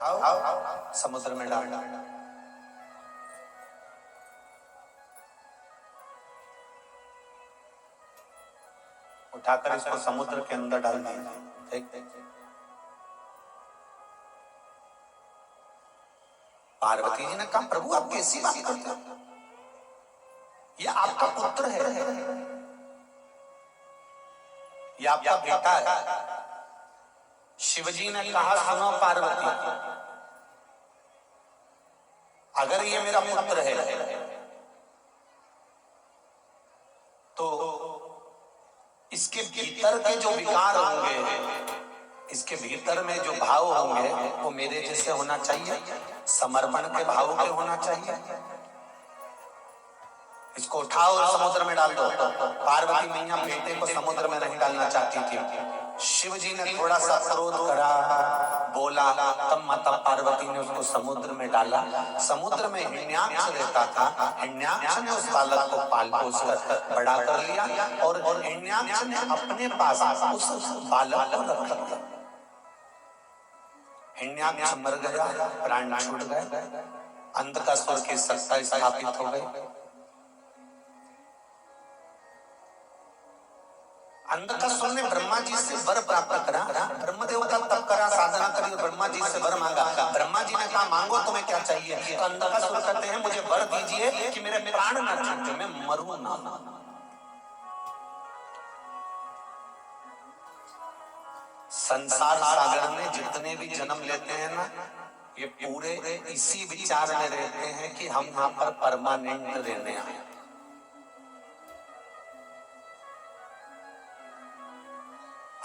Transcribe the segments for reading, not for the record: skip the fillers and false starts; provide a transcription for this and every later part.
समुद्र में डाल उठाकर इसको समुद्र के अंदर डाल दीजिए। ठीक। पार्वती जी ने कहा, प्रभु आप कैसी बात करते हो? ये आपका पुत्र है, ये आपका बेटा है। शिवजी ने कहा, सुनो पार्वती, अगर ये मेरा पुत्र है तो इसके भीतर के जो विकार होंगे, इसके भीतर में जो भाव होंगे वो मेरे जैसे होना चाहिए, समर्पण के भाव के होना चाहिए। इसको उठाओ और समुद्र में डाल दो। पार्वती मैया बेटे को समुद्र में नहीं डालना चाहती थी। शिव जी ने थोड़ा सा क्रोध करा, बोला, तब माता पार्वती ने उसको समुद्र में डाला। समुद्र में हिरण्याक्ष रहता था। हिरण्याक्ष ने उस बालक को पाल पोस कर बड़ा कर लिया और हिरण्याक्ष ने अपने पास उस बालक को रख लिया। हिरण्याक्ष मर गया, प्राण छूट गए, अंधकासुर की सत्ता स्थापित हो गई। अंधकासुर ने ब्रह्मा जी से वर प्राप्त करा। ब्रह्मदेव का तप करा, साधना करी, ब्रह्मा जी से वर मांगा। ब्रह्मा जी ने कहा, मांगो तुम्हें क्या चाहिए? तो अंधकासुर कहते हैं, मुझे वर दीजिए कि मेरे प्राण न छूटे, मैं मरूं ना। संसार सागर में जितने भी जन्म लेते हैं ना, ये पूरे इसी विचार में रहते हैं कि हम यहाँ पर परमानेंट रहने आए।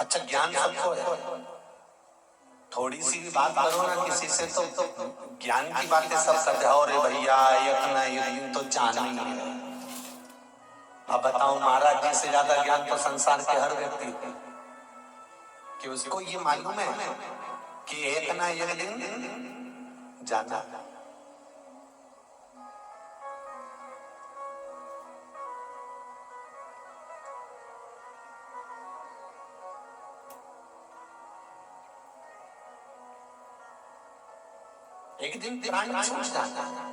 अच्छा, ज्ञान सबको है, थोड़ी सी भी बात करो ना किसी से तो ज्ञान की बातें सब करते हैं। अरे भैया यज्ञ तो जाना ही है। अब बताओ, महाराज जी से ज्यादा ज्ञान तो संसार के हर व्यक्ति को, कि उसको ये मालूम है कि एक ना एक दिन जाना। एक दिन प्राण छूट जाता है।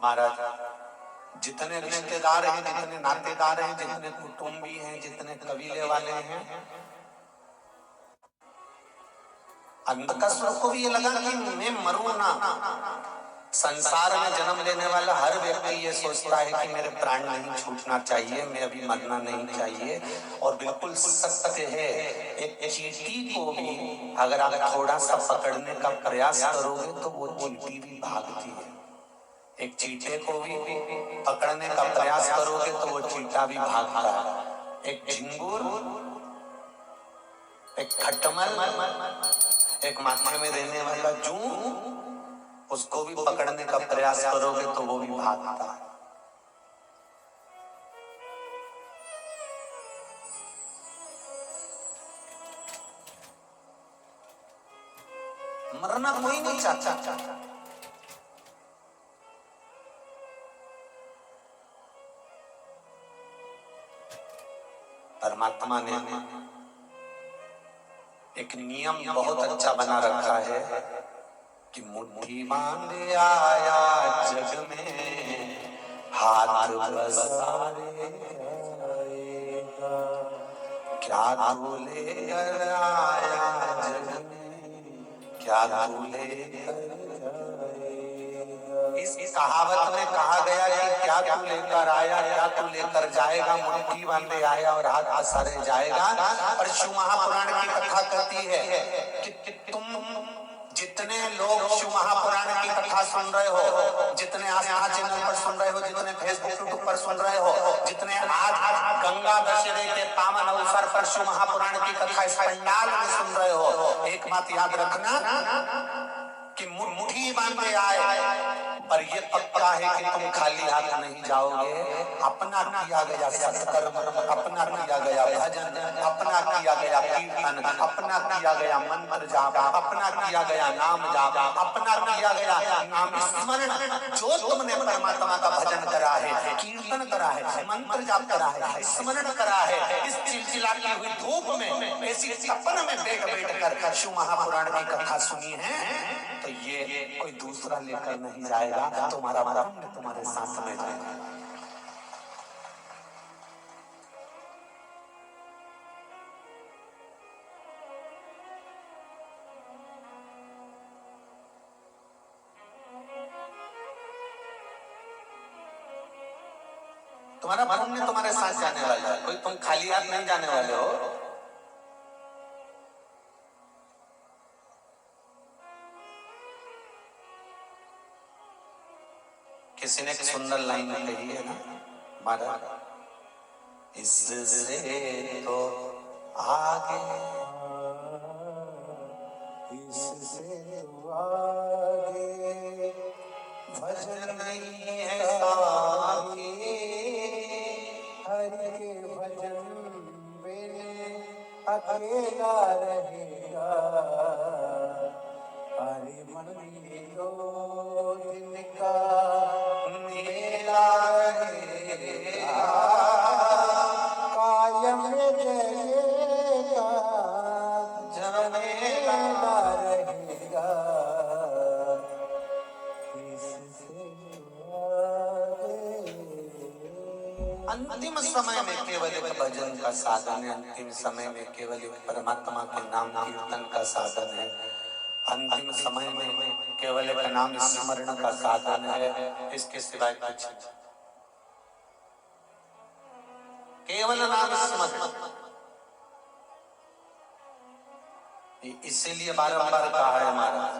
महाराज, जितने रिश्तेदार हैं, जितने नातेदार हैं, जितने कुटुंबी हैं, जितने कबीले वाले हैं, अंधकासुर को भी ये लगा कि मैं मरूं ना। संसार में जन्म लेने वाला हर व्यक्ति ये सोचता है कि मेरे प्राण नहीं छूटना चाहिए, मैं अभी मरना नहीं चाहिए। और बिल्कुल सत्य है, एक चींटी को भी अगर आप थोड़ा सा पकड़ने का प्रयास करोगे तो वो चींटी भी भागती है। एक चींटे को भी पकड़ने का प्रयास करोगे तो वो चींटा भी भागता है। एक झिंगुर, एक खटमल, एक माथे में रहने वाला जूं, उसको भी पकड़ने का प्रयास करोगे तो वो भी भागता है। मरना कोई नहीं चाहता। परमात्मा ने एक नियम बहुत अच्छा बना रखा है कि मुट्ठी बांध आया जग में, हाथ पसारे आएगा, क्या तू लेकर आया जग में, क्या तू लेकर जाएगा। इस कहावत में कहा गया कि क्या तू लेकर आया, क्या तू लेकर जाएगा, मुट्ठी बांधे आया और हाथ पसारे जाएगा। और शिव महापुराण की कथा कहती है कि तुम जितने लोग शिव महापुराण की कथा सुन रहे हो, जितने आस्था चैनल पर सुन रहे हो, जितने फेसबुक यूट्यूब पर सुन रहे हो, जितने आज गंगा दशहरे के पावन अवसर पर शिव महापुराण की कथा इस पंडाल में सुन रहे हो, एक बात याद रखना, कि मुट्ठी बांधे आए, पर ये पक्का है कि तुम खाली हाथ नहीं जाओगे। अपना किया गया सत्कर्म, अपना किया गया भजन, अपना किया गया कीर्तन, अपना किया गया मंत्र जाप, अपना किया गया नाम जाप, अपना किया गया नाम स्मरण, जो तुमने परमात्मा का भजन करा है, कीर्तन करा है, मंत्र जाप करा है, स्मरण करा है, इस चिलचिलाती हुई धूप में, ऐसी तपन में बैठ कर शिव महापुराण की कथा सुनी है, तो ये कोई दूसरा लेकर नहीं जाएगा, तुम्हारा पुण्य तुम्हारे साथ में जाएगा। तुम्हारा पुण्य तुम्हारे साथ जाने वाला है, कोई तुम खाली हाथ नहीं जाने वाले हो। किसी ने एक सुंदर लाइन कही है ना, महाराज, इससे तो आगे, इससे तो आगे भजन नहीं है साथी, हरि के भजन बिन अकेला रहेगा, हरि मंदिरों दिन का मेला रहेगा, कायम जगेगा झमेला रहेगा, अंतिम समय में केवल एक भजन का साधन है, अंतिम समय में केवल एक परमात्मा के नाम कीर्तन का साधन है, अंतिम समय में केवल एक नाम स्मरण का साधन है, इसके सिवाय कुछ नहीं। केवल नाम स्मरण, इसीलिए बारंबार कहा है महाराज,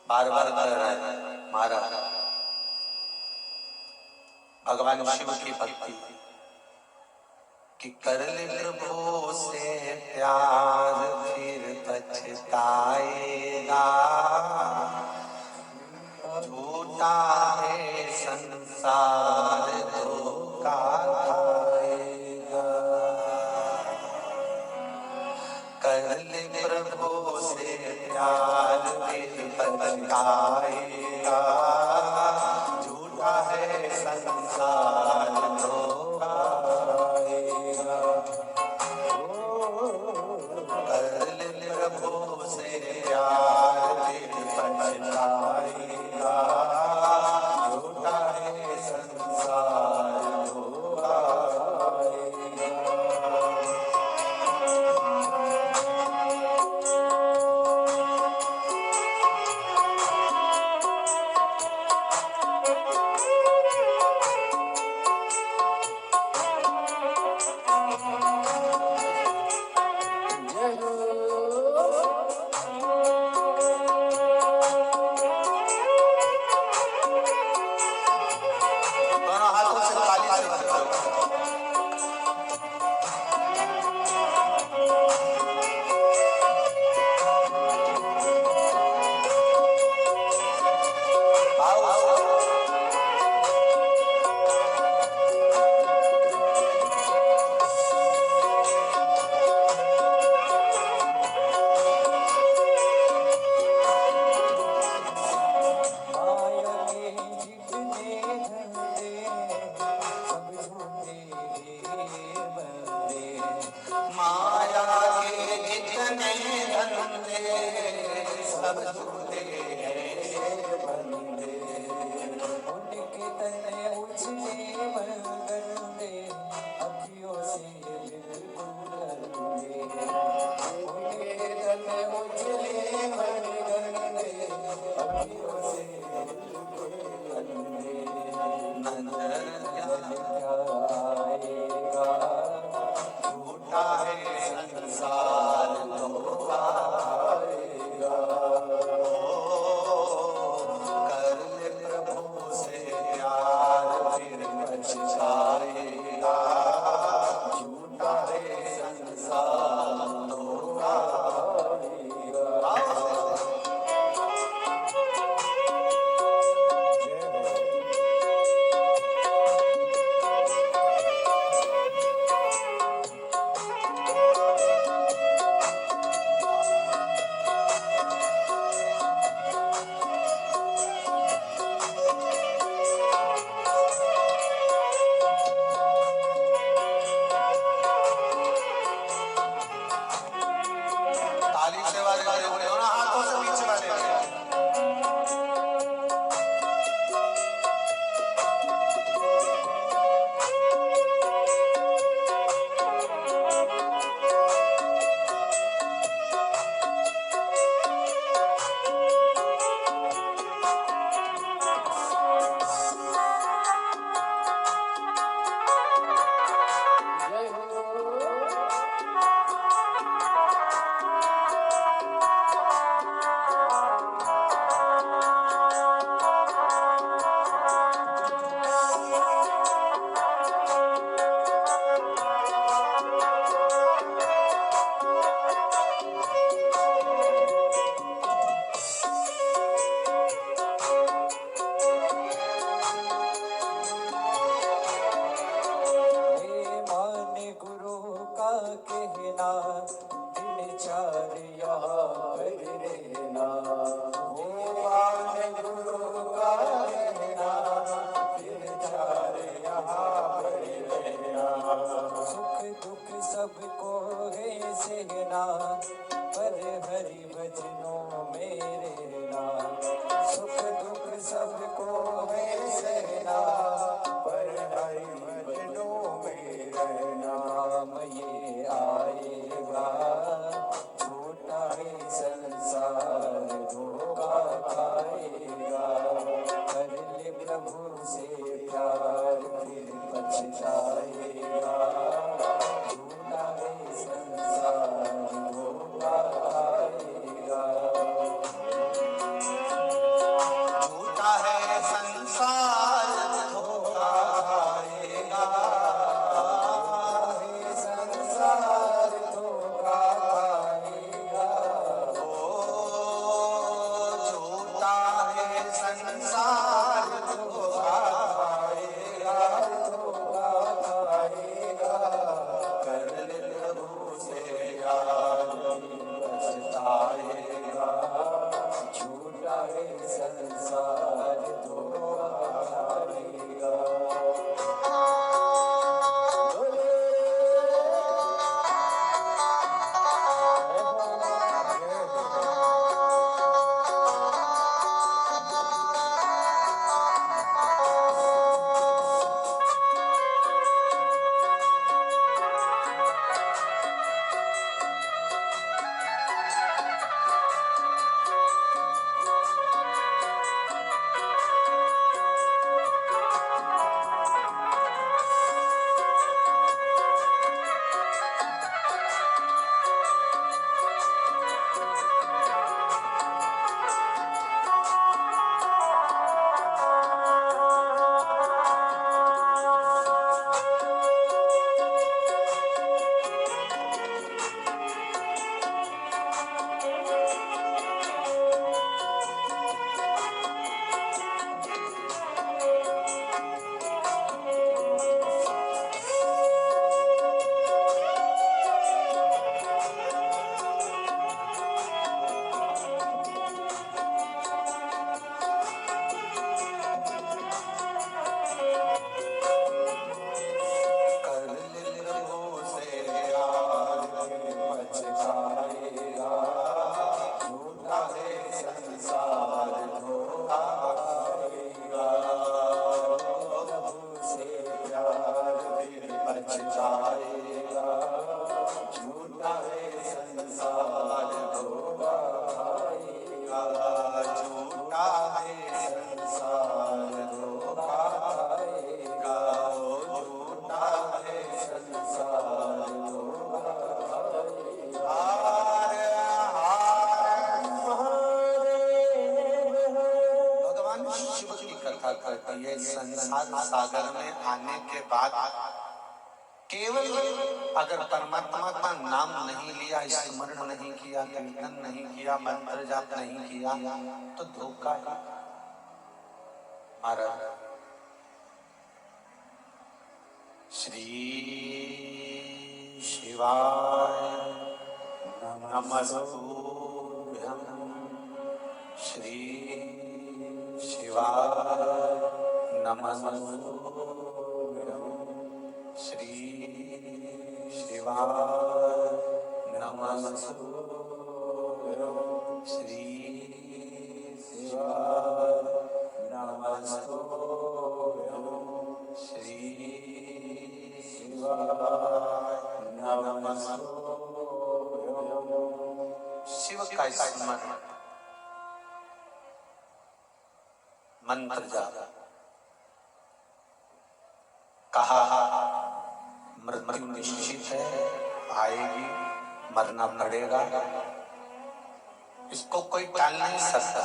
बार बार कह रहा है महाराज, भगवान शिव की भक्ति कि कर ले प्रभु से प्यार फिर पछताएगा, झूठा है संसार धोखा खाएगा, कर ले प्रभु से प्यार फिर पछताएगा, झूठा है संसार धोखा खाएगा, कर ले प्रभु से प्यार फिर पछताएगा, झूठा है संसार धोखा खाएगा। संसार धोखा खाएगा। हरि भजनों मेरे नाम, सुख दुख सबको मेरे नाम, पर हरि भजनों मेरे नाम ये आएगा, झूठा ही संसार धोखा खाएगा, कर ले प्रभु से प्यार फिर पछताएगा, झूठा ही संसार धोखा खाएगा। झूठा है संसार धोखा खाएगा, संसार धोखा खाएगा, झूठा है संसार धोखा खाएगा, धोखा खाएगा, कर ले प्रभु से प्यार पछताएगा, झूठा है संसार धोखा खाएगा। कर ले प्रभु से प्यार पछताएगा, झूठा है संसार धोखा खाएगा, प्रभु से प्यार फिर पछताएगा, झूठा है संसार धोखा खाएगा, झूठा है संसार धोखा खाएगा, झूठा है संसार धोखा खाएगा। हार हार भगवान शिव की कथा करती है। संसार सागर में आने के बाद केवल अगर परमात्मा का नाम नहीं लिया, स्मरण नहीं किया, कीर्तन नहीं किया, मंत्र जाप नहीं किया तो धोखा है। महाराज श्री शिवाय नमस्तुभ्यं, श्री शिवाय नमस्तुभ्यं, श्री शिवाय नमस्तुभ्यं, श्री शिवाय नमस्तुभ्यं, श्री शिवाय नमस्तुभ्यं। शिव का स्मरण, मंत्र जाप, कहा मृत्यु निश्चित है, आएगी, मरना पड़ेगा, इसको कोई टाल नहीं सकता।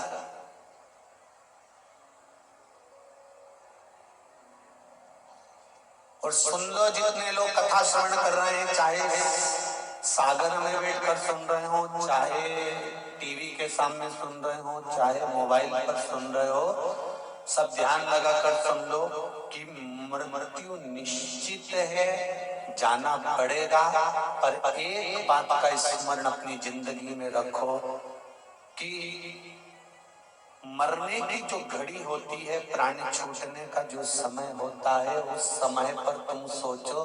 और सुन लो, जितने लोग कथा श्रवण कर रहे हैं, चाहे सागर में बैठकर सुन रहे हो, चाहे टीवी के सामने सुन रहे हो, चाहे मोबाइल पर सुन रहे हो, सब ध्यान लगाकर सुन लो कि मृत्यु निश्चित है, जाना पड़ेगा। पर एक बात का स्मरण अपनी जिंदगी में रखो कि मरने की जो घड़ी होती है, प्राण छूटने का जो समय होता है, उस समय पर तुम सोचो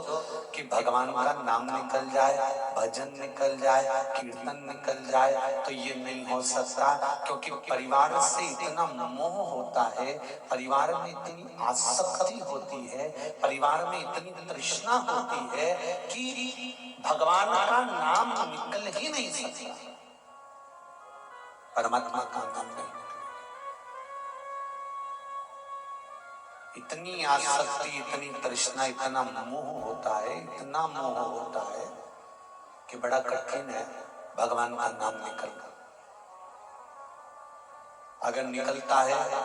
कि भगवान का नाम निकल जाए, भजन निकल जाए, कीर्तन निकल जाए, तो ये नहीं हो सकता। क्योंकि परिवार से इतना मोह होता है, परिवार में इतनी आसक्ति होती है, परिवार में इतनी तृष्णा होती है कि भगवान का नाम निकल ही नहीं सकता, परमात्मा का नाम नहीं। इतनी आसक्ति, इतनी तृष्णा, इतना मोह होता है, इतना मोह होता है कि बड़ा कठिन है भगवान का नाम निकलना। अगर निकलता है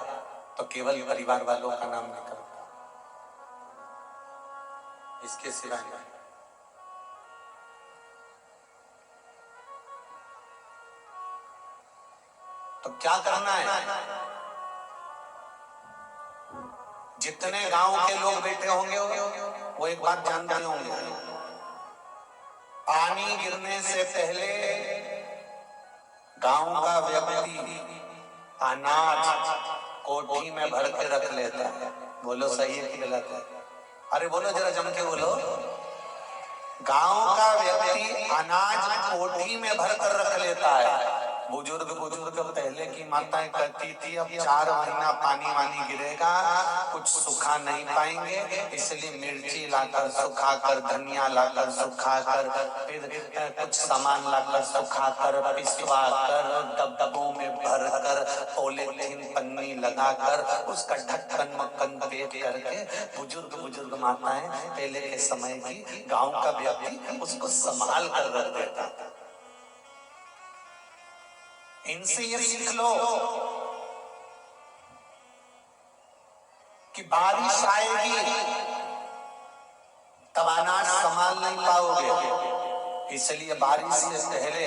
तो केवल परिवार वालों का नाम निकलता, इसके सिवाय नहीं। तो क्या करना है? जितने गांव के लोग बैठे होंगे वो एक बात जानते होंगे, पानी गिरने से पहले गांव का व्यक्ति अनाज कोठी में भर के रख लेता है। बोलो सही है कि गलत है? अरे बोलो जरा जम के बोलो। गांव का व्यक्ति अनाज कोठी में भर कर रख लेता है। बुजुर्ग पहले की माताएं कहती थी अब 4 महीना पानी वानी गिरेगा, कुछ सुखा नहीं पाएंगे, इसलिए मिर्ची लाकर सुखाकर, धनिया लाकर सुखाकर, फिर कुछ सामान लाकर सुखाकर, पिसवाकर, डब्बों में भरकर, पॉलीथीन पन्नी लगाकर, उसका ढक्कन मक्कन पेट करके बुजुर्ग माताएं पहले के समय की गांव का व्यक्ति उसको संभाल कर रख देता। इनसे ये सीख लो कि बारिश आएगी तब अनाज संभाल नहीं पाओगे, इसलिए बारिश से पहले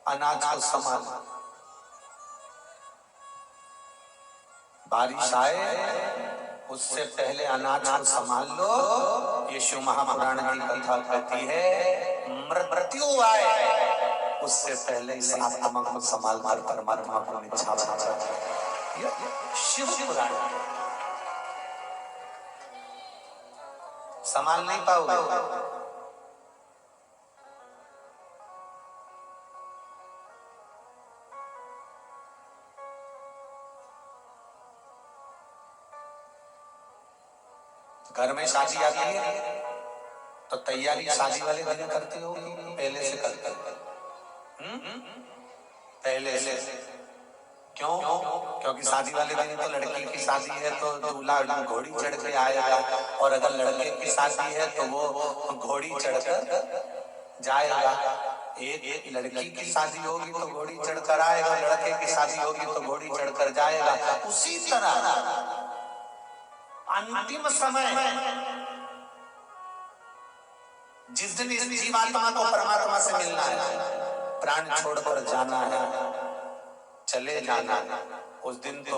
अनाज को संभाल। बारिश आए उससे पहले अनाज को संभाल लो। यीशु महापुराण की कथा कहती है मृत्यु आए उससे पहले इस आत्मा को संभाल कर परमात्मा को निछावर। शिव पुराण संभाल नहीं पाओगे। घर में शादी आती है तो तैयारी शादी वाले दिन करते हो, पहले से करते हो? पहले से। क्यों? क्योंकि शादी वाले दिन तो लड़की की शादी है तो दूल्हा घोड़ी चढ़ के आएगा, और अगर लड़के की शादी है तो वो घोड़ी चढ़कर जाएगा। एक लड़की की शादी होगी तो घोड़ी चढ़कर आएगा, लड़के की शादी होगी तो घोड़ी चढ़कर जाएगा। उसी तरह अंतिम समय जिस दिन इस जीवात्मा को परमात्मा से मिलना है, प्राण छोड़कर जाना है, चले जाना, उस दिन तो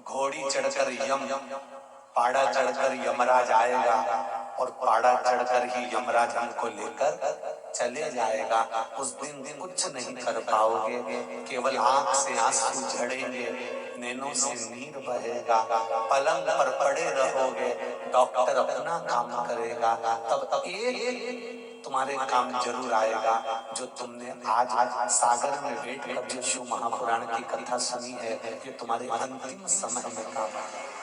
घोड़ी चढ़कर पाड़ा चढ़कर यमराज आएगा, और पाड़ा चढ़कर ही यमराज हमको लेकर चले जाएगा। उस दिन कुछ नहीं कर पाओगे, केवल आंख से आंसू झड़ेंगे, नैनों से नीर बहेगा, पलंग पर पड़े रहोगे, डॉक्टर अपना काम करेगा, तब एक तुम्हारे काम जरूर आएगा जो तुमने आज सागर में बैठकर जो शिव महापुराण की कथा सुनी है, ये तुम्हारे अंतिम समय में काम आएगा।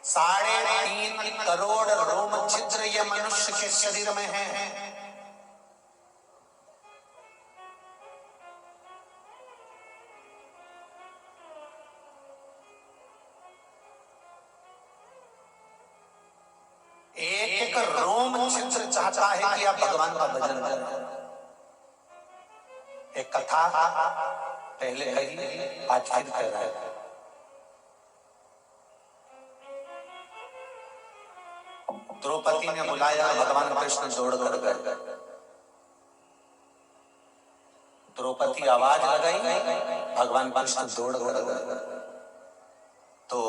3.5 करोड़ रोम छिद्र ये मनुष्य के शरीर में है। एक रोम छिद्र चाहता है कि आप भगवान का भजन करें। एक कथा पहले कही, आज फिर कह रहा है। द्रौपदी ने बुलाया, भगवान कृष्ण दौड़कर गए। द्रौपदी आवाज लगाई, भगवान कृष्ण दौड़कर गए। तो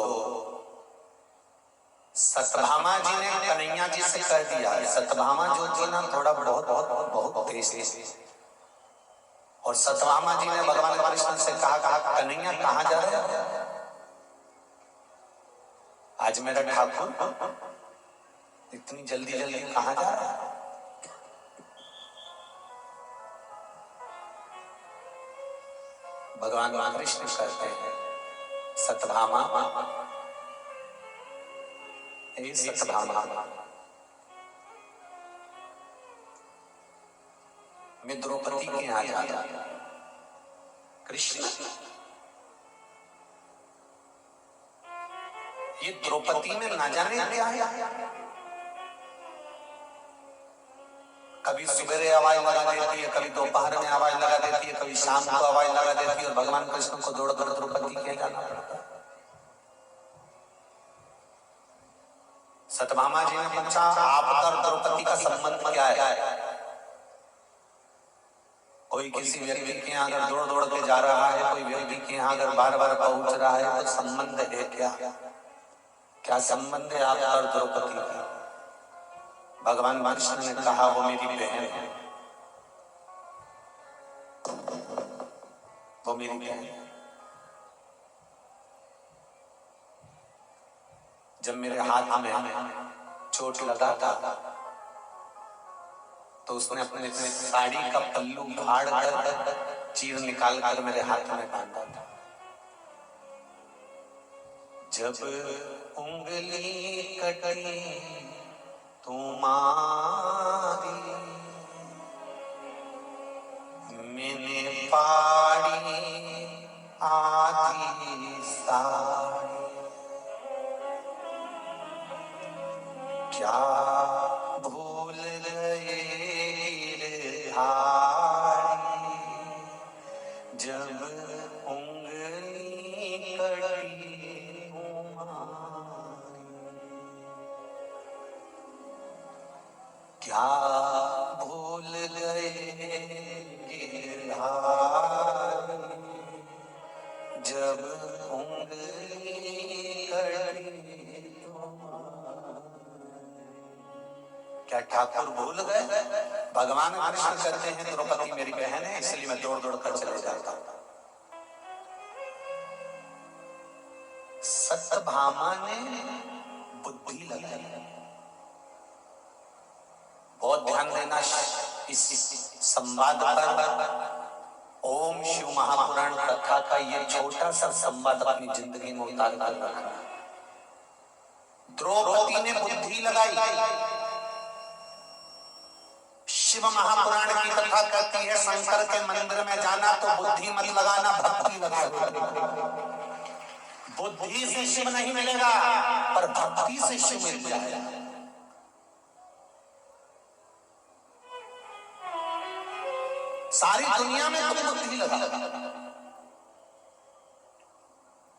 सत्यभामा जी ने कन्हैया जी से कह दिया, सत्यभामा जो थी ना थोड़ा बहुत तेज थी, और सतभामा जी ने भगवान कृष्ण से कहा कन्हैया कहाँ जा रहे हो? आज मेरा ठाकुर इतनी जल्दी जल्दी कहाँ जा रहा है? भगवान कृष्ण कहते हैं सतभामा, हे सतभामा, मैं द्रौपदी के यहाँ जा रहा हूं। कृष्ण, ये द्रौपदी में ना जाने क्या है, कभी सवेरे आवाज लगा देती है, कभी दोपहर में आवाज लगा देती है, कभी शाम को आवाज लगा देती है, और भगवान कृष्ण को दौड़ दौड़ द्रौपदी के जाना पड़ता है। सतभामा जी ने पूछा आप और द्रौपदी का संबंध क्या है? कोई किसी व्यक्ति के यहाँ अगर दौड़ दौड़ के जा रहा है, कोई व्यक्ति के यहाँ अगर बार बार पहुंच रहा है, तो संबंध है क्या? क्या संबंध है आप और द्रौपदी का? भगवान कृष्ण ने कहा वो मेरी बहन है, वो मेरी बहन है। जब मेरे हाथ में चोट लगा था तो उसने अपने साड़ी का पल्लू फाड़ कर चीर निकाल कर मेरे हाथ में बांधा था। जब उंगली कटी तुम्हारी मैंने फाड़ी आधी साड़ी, क्या भूल गए गिरधारी जब उंगली कटी तुम्हारी, क्या भूल गए गिरधारी जब उंगली कटी तुम्हारी। क्या ठाकुर भूल गए? भगवान कृष्ण कहते हैं द्रौपदी मेरी बहन है, इसलिए मैं दौड़ दौड़ कर चले जाता हूं। सतभामा ने बुद्धि लगाई। बहुत ध्यान देना इस संवाद पर। ओम शिव महापुराण कथा का ये छोटा सा संवाद अपनी जिंदगी में उतार कर रखना। द्रौपदी ने बुद्धि लगाई। शिव महापुराण की कथा कहती है शंकर के मंदिर में जाना तो बुद्धि मत लगाना, भक्ति लगाओ। बुद्धि से शिव नहीं मिलेगा पर भक्ति से शिव मिल जाएगा। सारी दुनिया में तुम बुद्धि लगा,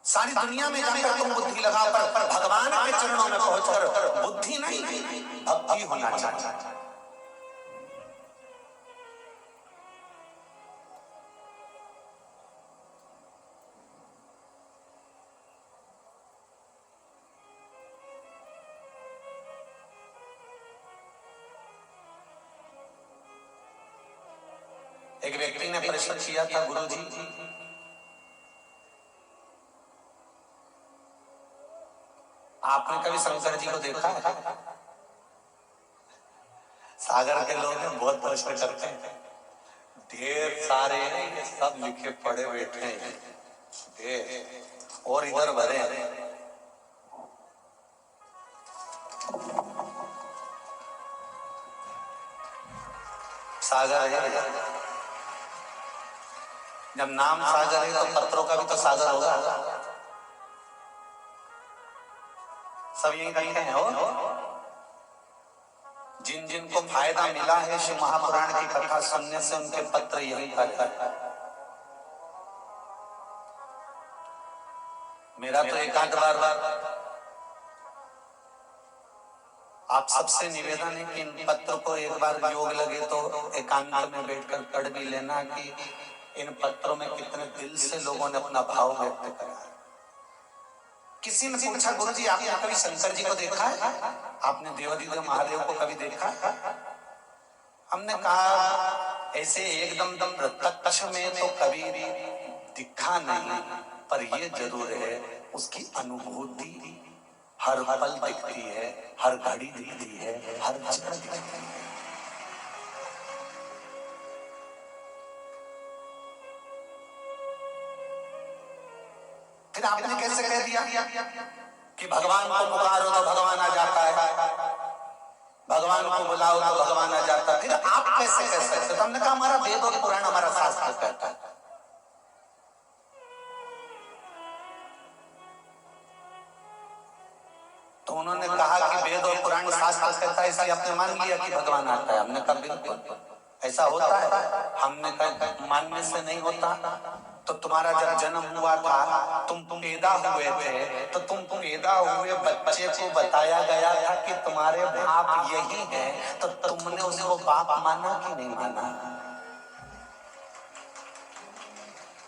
सारी दुनिया में जाकर तुम बुद्धि लगाओ, पर भगवान के चरणों में पहुंचकर बुद्धि नहीं, भक्ति होना चाहिए। एक व्यक्ति ने प्रश्न किया था गुरुजी, आपने कभी शंकर जी को देखा है? सागर के लोग बहुत प्रश्न करते हैं, ढेर सारे ये सब लिखे पड़े बैठे हैं और इधर भरे हैं। सागर है, जब नाम सागर है तो पत्रों का भी तो सागर होगा। सब यही रखे हैं। हो जिन जिन को फायदा मिला है शिव महापुराण की कथा सुनने से, उनके पत्र यही पर है। मेरा तो एकांत बार आप सबसे निवेदन है कि इन पत्र को एक बार योग लगे तो एकांत में बैठकर पढ़ भी लेना कि इन पत्रों में कितने दिल से लोगों ने अपना भाव व्यक्त करा। किसी ने पूछा गुरुजी आपने कभी शंकर जी को देखा है? आपने देवादिदेव महादेव को कभी देखा है? हमने कहा ऐसे एकदम दम प्रत्यक्ष में तो कभी दिखा नहीं, पर ये जरूर है उसकी अनुभूति हर पल दिखती है, हर घड़ी दिखती है, हर जगह दिखती है। फिर आपने कैसे कह दिया कि भगवान को पुकारो तो भगवान आ जाता है, भगवान को बुलाओ तो भगवान आ जाता है? फिर आप कैसे कह सकते? तो हमने कहा हमारा वेद और पुराण, हमारा शास्त्र कहता है। तो उन्होंने कहा कि वेद और पुराण शास्त्र कहता है, इसलिए आपने मान लिया कि भगवान आता है। हमने कहा बिल्कुल ऐसा होता है। हमने कहा मानने से नहीं होता। तो तुम्हारा जब जन्म हुआ था, तुम पैदा हुए थे, तो तुम पैदा हुए बच्चे को बताया गया था कि तुम्हारे बाप यही है, तो तुमने उसको बाप माना कि नहीं माना?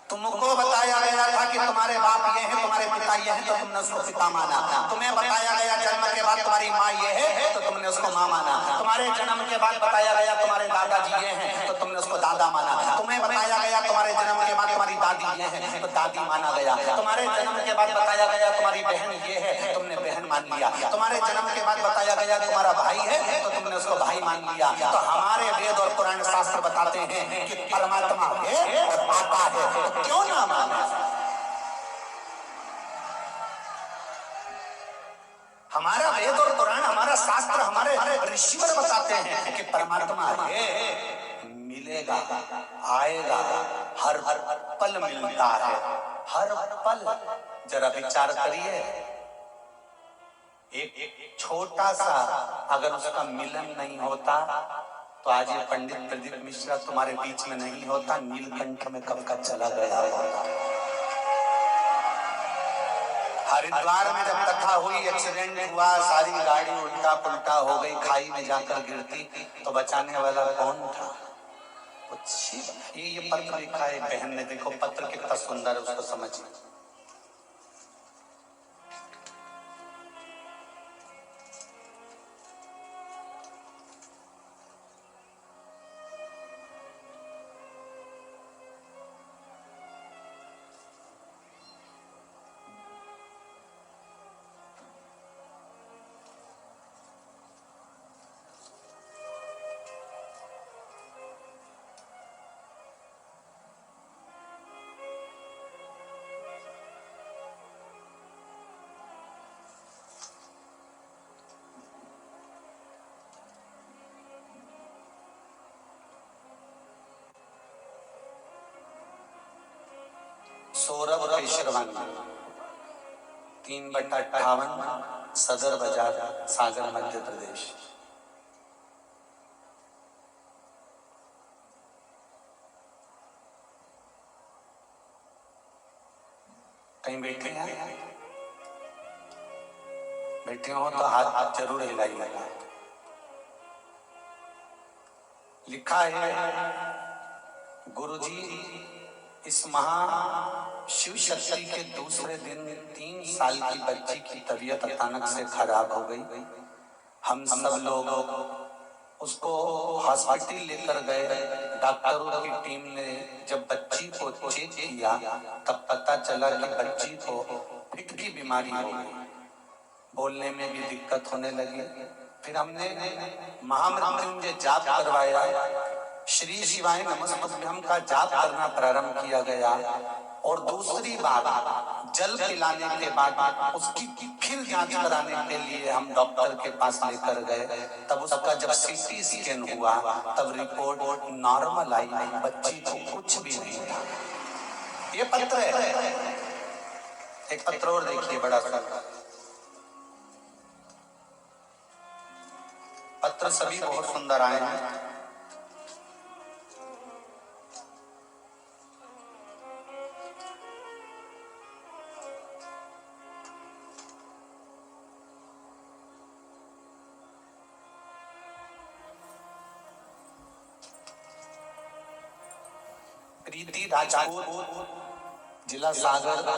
तुमको बताया गया था कि तुम्हारे बाप ये हैं, तुम्हारे पिता ये हैं, तो तुमने उसको पिता माना। तुम्हें बताया गया जन्म के बाद तुम्हारी माँ ये है, तो तुमने उसको माँ माना। तुम्हारे जन्म के बाद बताया गया तुम्हारे दादाजी ये हैं, तो तुमने उसको दादा माना। तुम्हें बताया गया तुम्हारे जन्म के बाद तुम्हारी दादी ये है, तो दादी माना गया। तुम्हारे जन्म के बाद बताया गया तुम्हारी बहन ये है, तुमने बहन मान लिया। तुम्हारे जन्म के बाद बताया गया तुम्हारा भाई है, तो तुमने उसको भाई मान लिया। तो हमारे वेद और पुराण शास्त्र बताते हैं कि परमात्मा है और पापा है, क्यों ना माना? हमारा वेद और पुराण, हमारा शास्त्र, हमारे ऋषिवर बताते हैं कि परमात्मा है, मिलेगा, आएगा, हर पल मिलता है, हर पल। जरा विचार करिए, एक छोटा सा अगर उसका मिलन नहीं होता तो आज ये पंडित प्रदीप मिश्रा तुम्हारे बीच में नहीं होता, नीलकंठ में कब का चला गया होता। हरिद्वार में जब कथा हुई, एक्सीडेंट हुआ, सारी गाड़ी उल्टा पुल्टा हो गई, खाई में जाकर गिरती, तो बचाने वाला कौन था? ये पत्र लिखा है बहन ने, देखो पत्र कितना सुंदर है, उसको समझिए। सौरभ केशरवानी, 3/58, सदर बाजार, सागर, मध्य प्रदेश। कहीं बैठे हैं? बैठे हो तो हाथ जरूर हिलाइएगा। लिखा है, गुरुजी इस महा शिव शक्ति के दूसरे दिन 3 साल की बच्ची की तबीयत अचानक से खराब हो गई। हम सब लोग उसको हॉस्पिटल लेकर गए। डॉक्टरों की टीम ने जब बच्ची को चेक किया तब पता चला कि बच्ची को फिट की बीमारी हो गई, बोलने में भी दिक्कत होने लगी। फिर हमने महामृत्युंजय जाप करवाया, श्री शिवाय नमस्तुभ्यं का जाप करना प्रारंभ किया गया। और दूसरी बात, जल पिलाने के बाद उसकी फिर जांच कराने के लिए हम डॉक्टर के पास लेकर गए। तब उसका जब सीटी स्कैन हुआ तब रिपोर्ट नॉर्मल आई, बच्ची को कुछ भी नहीं था। ये पत्र है, एक पत्र और देखिए, बड़ा सा पत्र, सभी बहुत सुंदर आए हैं। प्रीति राजपूत, जिला सागर।